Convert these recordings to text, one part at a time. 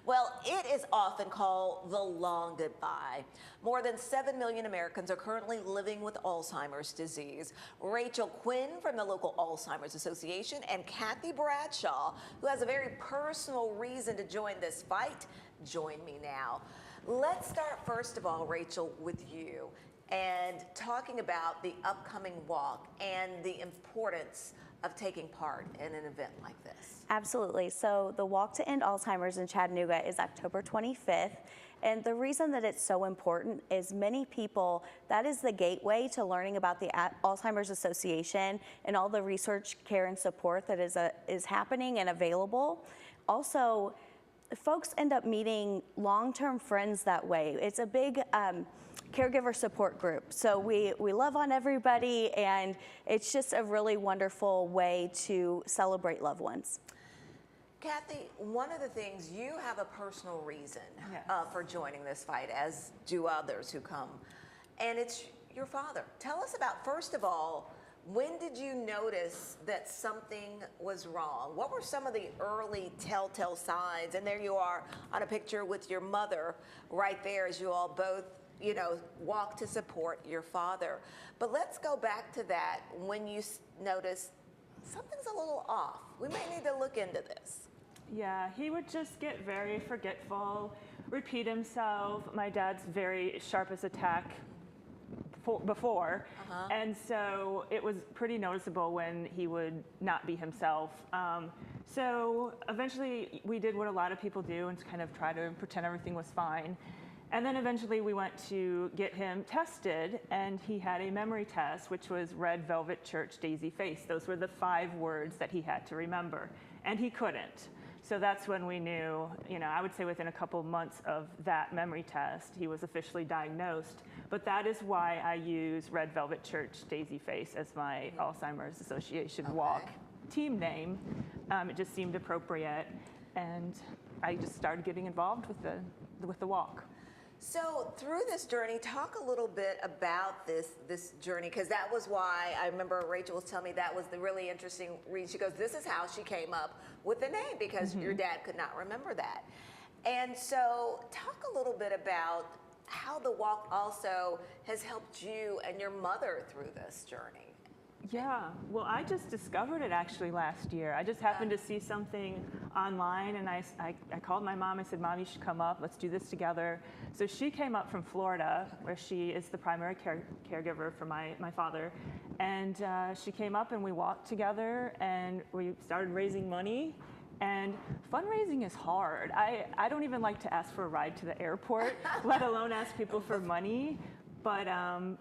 Well, it is often called the long goodbye. More than 7 million Americans are currently living with Alzheimer's disease. Rachel Quinn from the local Alzheimer's Association and Kathy Bradshaw, who has a very personal reason to join this fight, join me now. Let's start first of all, Rachel, with you and talking about the upcoming walk and the importance of taking part in an event like this. Absolutely. So the Walk to End Alzheimer's in Chattanooga is October 25th. And the reason that it's so important is many people, that is the gateway to learning about the Alzheimer's Association and all the research, care, and support that is happening and available. Also, folks end up meeting long-term friends that way. It's a big caregiver support group. So we love on everybody, and it's just a really wonderful way to celebrate loved ones. Kathy, one of the things, you have a personal reason Yes. for joining this fight, as do others who come, and it's your father. Tell us about, first of all, when did you notice that something was wrong? What were some of the early telltale signs? And there you are on a picture with your mother right there as you all both, walk to support your father. But let's go back to that when you noticed something's a little off. We may need to look into this. Yeah, he would just get very forgetful, repeat himself. My dad's very sharp as a tack before, and so it was pretty noticeable when he would not be himself. So eventually we did what a lot of people do and kind of try to pretend everything was fine. And then eventually we went to get him tested, and he had a memory test, which was Red Velvet Church Daisy Face. Those were the 5 words that he had to remember, and he couldn't. So that's when we knew, I would say within a couple of months of that memory test, he was officially diagnosed. But that is why I use Red Velvet Church Daisy Face as my Alzheimer's Association walk team name. It just seemed appropriate, and I just started getting involved with the walk. So through this journey, talk a little bit about this journey, because that was why I remember Rachel was telling me that was the really interesting reason. She goes, this is how she came up with the name, because your dad could not remember that. And so talk a little bit about how the walk also has helped you and your mother through this journey. Yeah, well, I just discovered it actually last year. I just happened to see something online, and I called my mom. I said, Mom, you should come up. Let's do this together. So she came up from Florida, where she is the primary caregiver for my father. And she came up, and we walked together, and we started raising money. And fundraising is hard. I don't even like to ask for a ride to the airport, let alone ask people for money. But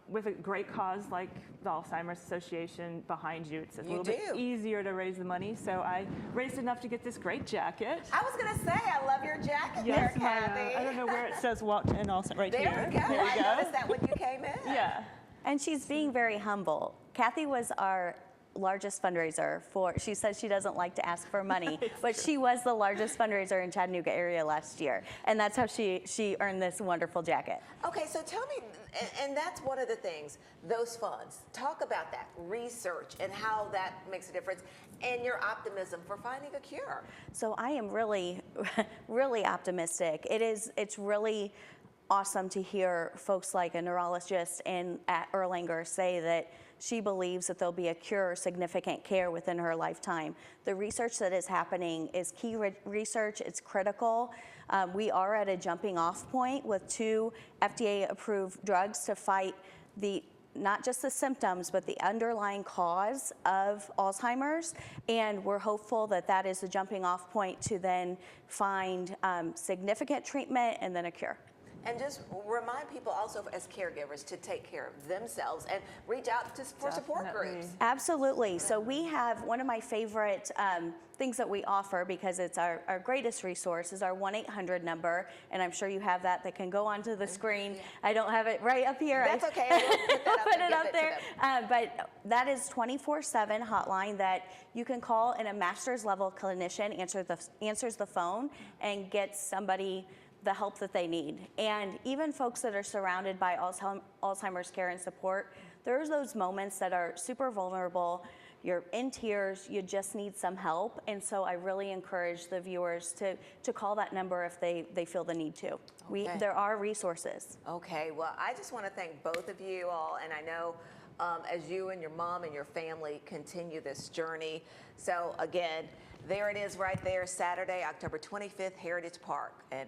with a great cause like the Alzheimer's Association behind you, it's a little bit easier to raise the money. So I raised enough to get this great jacket. I was going to say, I love your jacket Yes, there, Kathy. I don't know where it says Walk to End Alzheimer's, right here. There we go. I noticed that when you came in. Yeah. And she's being very humble. Kathy was our largest fundraiser she says she doesn't like to ask for money, but she was the largest fundraiser in Chattanooga area last year. And that's how she earned this wonderful jacket. Okay, so tell me, and that's one of the things, those funds, talk about that research and how that makes a difference and your optimism for finding a cure. So I am really, really optimistic. It's really awesome to hear folks like a neurologist at Erlanger say that she believes that there'll be a cure or significant care within her lifetime. The research that is happening is key research. It's critical. We are at a jumping off point with 2 FDA-approved drugs to fight not just the symptoms, but the underlying cause of Alzheimer's. And we're hopeful that that is the jumping off point to then find significant treatment and then a cure. And just remind people also as caregivers to take care of themselves and reach out for support groups. Absolutely. So we have one of my favorite things that we offer, because it's our greatest resource, is our 1-800 number. And I'm sure you have that can go onto the screen. I don't have it right up here. That's okay. We'll put it up there. But that is 24/7 hotline that you can call, and a master's level clinician answers the phone and gets somebody the help that they need. And even folks that are surrounded by Alzheimer's care and support, there's those moments that are super vulnerable. you're in tears, you just need some help. And so I really encourage the viewers to call that number if they feel the need to. Okay. There are resources. Okay, well, I just want to thank both of you all, and I know as you and your mom and your family continue this journey. So again, there it is right there, Saturday, October 25th, Heritage Park. And